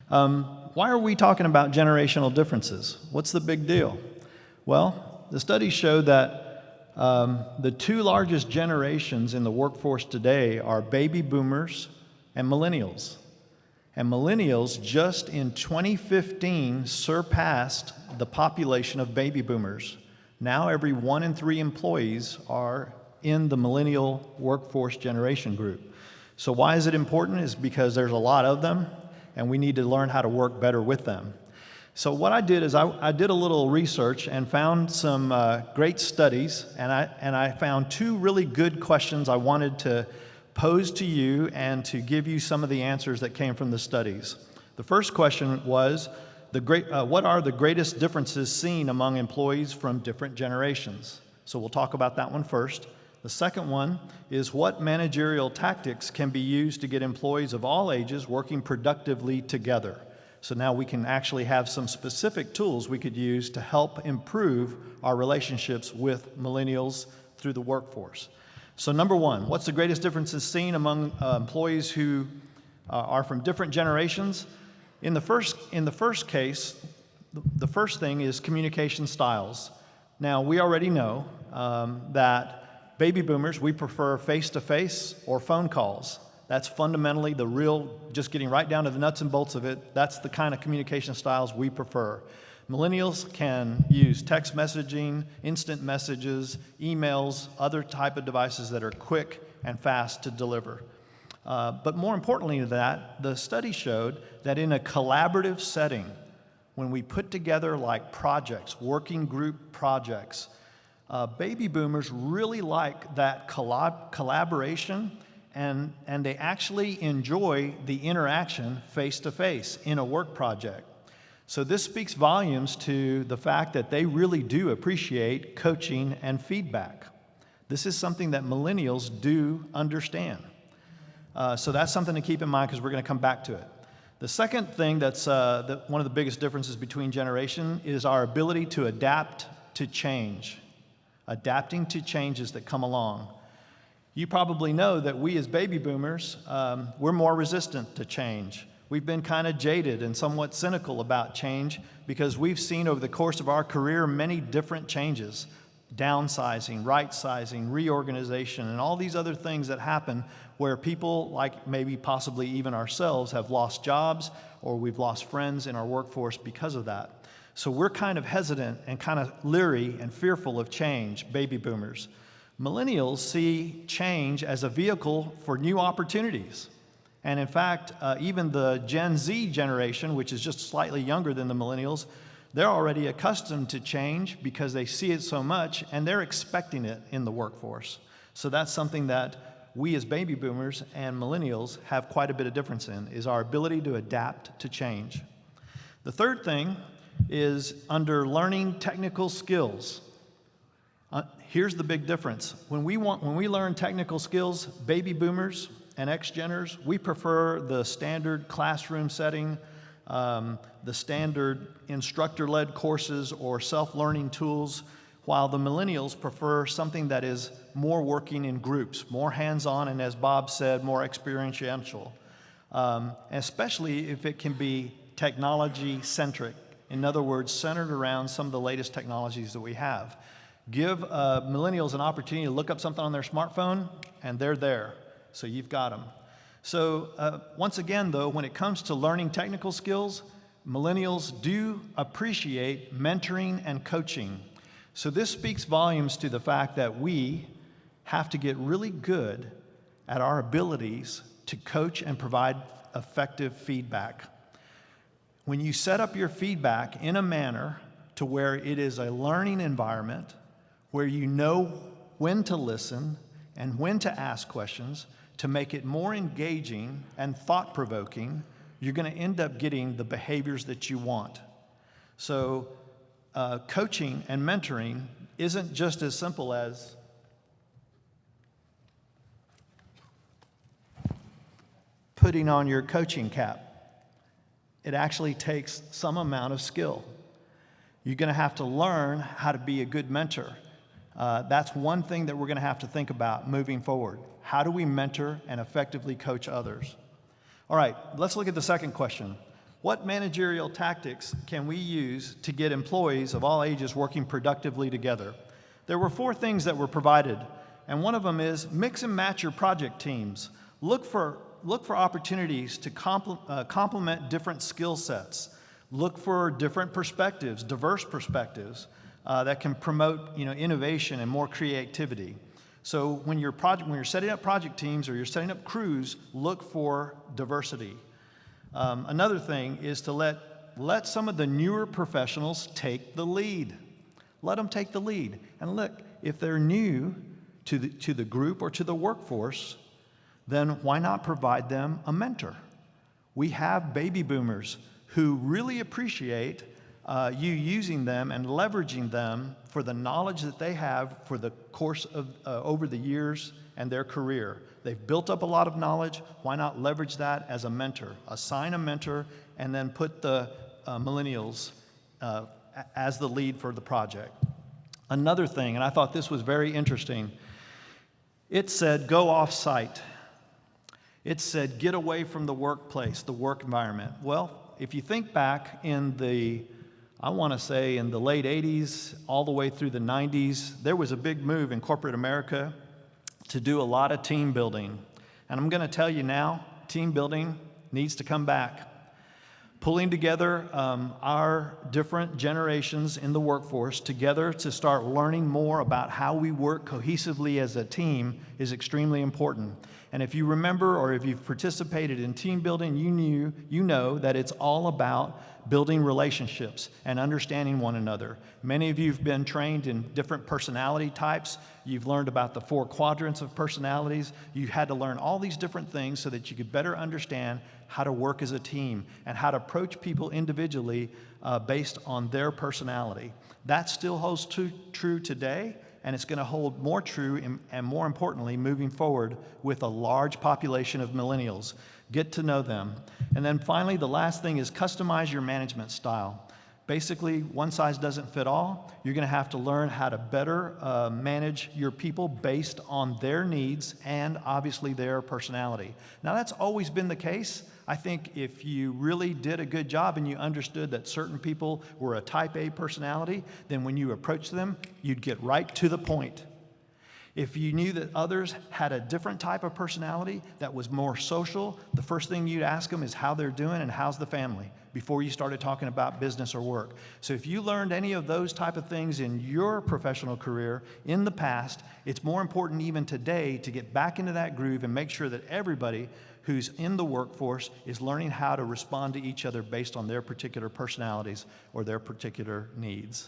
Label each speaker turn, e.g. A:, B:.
A: Why are we talking about generational differences? What's the big deal? Well, the studies show that the two largest generations in the workforce today are baby boomers and millennials. And millennials just in 2015 surpassed the population of baby boomers. Now every 1 in 3 employees are in the millennial workforce generation group. So why is it important? Is because there's a lot of them, and we need to learn how to work better with them. So what I did is I did a little research and found some great studies, and I found 2 really good questions I wanted to pose to you and to give you some of the answers that came from the studies. The first question was, what are the greatest differences seen among employees from different generations? So we'll talk about that one first. The second one is, what managerial tactics can be used to get employees of all ages working productively together? So now we can actually have some specific tools we could use to help improve our relationships with millennials through the workforce. So number one, what's the greatest differences seen among employees who are from different generations? In the first case, the first thing is communication styles. Now, we already know that baby boomers, we prefer face-to-face or phone calls. That's fundamentally the real, just getting right down to the nuts and bolts of it. That's the kind of communication styles we prefer. Millennials can use text messaging, instant messages, emails, other type of devices that are quick and fast to deliver. But more importantly than that, the study showed that in a collaborative setting, when we put together like projects, working group projects, baby boomers really like that collaboration, and they actually enjoy the interaction face-to-face in a work project. So this speaks volumes to the fact that they really do appreciate coaching and feedback. This is something that millennials do understand. So that's something to keep in mind, because we're going to come back to it. The second thing that's one of the biggest differences between generations is our ability to adapt to change. Adapting to changes that come along. You probably know that we as baby boomers, we're more resistant to change. We've been kind of jaded and somewhat cynical about change because we've seen over the course of our career many different changes. Downsizing, right-sizing, reorganization, and all these other things that happen where people, like maybe possibly even ourselves, have lost jobs or we've lost friends in our workforce because of that. So we're kind of hesitant and kind of leery and fearful of change, baby boomers. Millennials see change as a vehicle for new opportunities. And in fact, even the Gen Z generation, which is just slightly younger than the millennials, they're already accustomed to change because they see it so much, and they're expecting it in the workforce. So that's something that we as baby boomers and millennials have quite a bit of difference in, is our ability to adapt to change. The third thing is under learning technical skills. Here's the big difference. When we learn technical skills, baby boomers and X-Geners, we prefer the standard classroom setting, the standard instructor-led courses or self-learning tools, while the millennials prefer something that is more working in groups, more hands-on, and as Bob said, more experiential, especially if it can be technology-centric. In other words, centered around some of the latest technologies that we have. Give millennials an opportunity to look up something on their smartphone, and they're there. So you've got them. So once again, though, when it comes to learning technical skills, millennials do appreciate mentoring and coaching. So this speaks volumes to the fact that we have to get really good at our abilities to coach and provide effective feedback. When you set up your feedback in a manner to where it is a learning environment, where you know when to listen and when to ask questions to make it more engaging and thought-provoking, you're going to end up getting the behaviors that you want. So coaching and mentoring isn't just as simple as putting on your coaching cap. It actually takes some amount of skill. You're going to have to learn how to be a good mentor. That's one thing that we're going to have to think about moving forward. How do we mentor and effectively coach others? All right, let's look at the second question. What managerial tactics can we use to get employees of all ages working productively together? There were 4 things that were provided, and one of them is mix and match your project teams. Look for opportunities to complement different skill sets. Look for different perspectives, diverse perspectives that can promote innovation and more creativity. So when you're setting up project teams or you're setting up crews, look for diversity. Another thing is to let some of the newer professionals take the lead. Let them take the lead. And look, if they're new to the group or to the workforce, then why not provide them a mentor? We have baby boomers who really appreciate you using them and leveraging them for the knowledge that they have for the course of over the years and their career. They've built up a lot of knowledge. Why not leverage that as a mentor? Assign a mentor and then put the millennials as the lead for the project. Another thing, and I thought this was very interesting, it said go off-site. It said get away from the workplace, the work environment. Well, if you think back in the late 80s all the way through the 90s, there was a big move in corporate America to do a lot of team building. And I'm going to tell you now, team building needs to come back. Pulling together our different generations in the workforce together to start learning more about how we work cohesively as a team is extremely important. And if you remember or if you've participated in team building, you know that it's all about building relationships and understanding one another. Many of you have been trained in different personality types. You've learned about the 4 quadrants of personalities. You had to learn all these different things so that you could better understand how to work as a team and how to approach people individually based on their personality. That still holds true today, and it's going to hold more true and more importantly moving forward with a large population of millennials. Get to know them. And then finally, the last thing is customize your management style. Basically, one size doesn't fit all. You're going to have to learn how to better manage your people based on their needs and obviously their personality. Now, that's always been the case. I think if you really did a good job and you understood that certain people were a type A personality, then when you approach them, you'd get right to the point. If you knew that others had a different type of personality that was more social, the first thing you'd ask them is how they're doing and how's the family before you started talking about business or work. So if you learned any of those type of things in your professional career in the past, it's more important even today to get back into that groove and make sure that everybody who's in the workforce is learning how to respond to each other based on their particular personalities or their particular needs.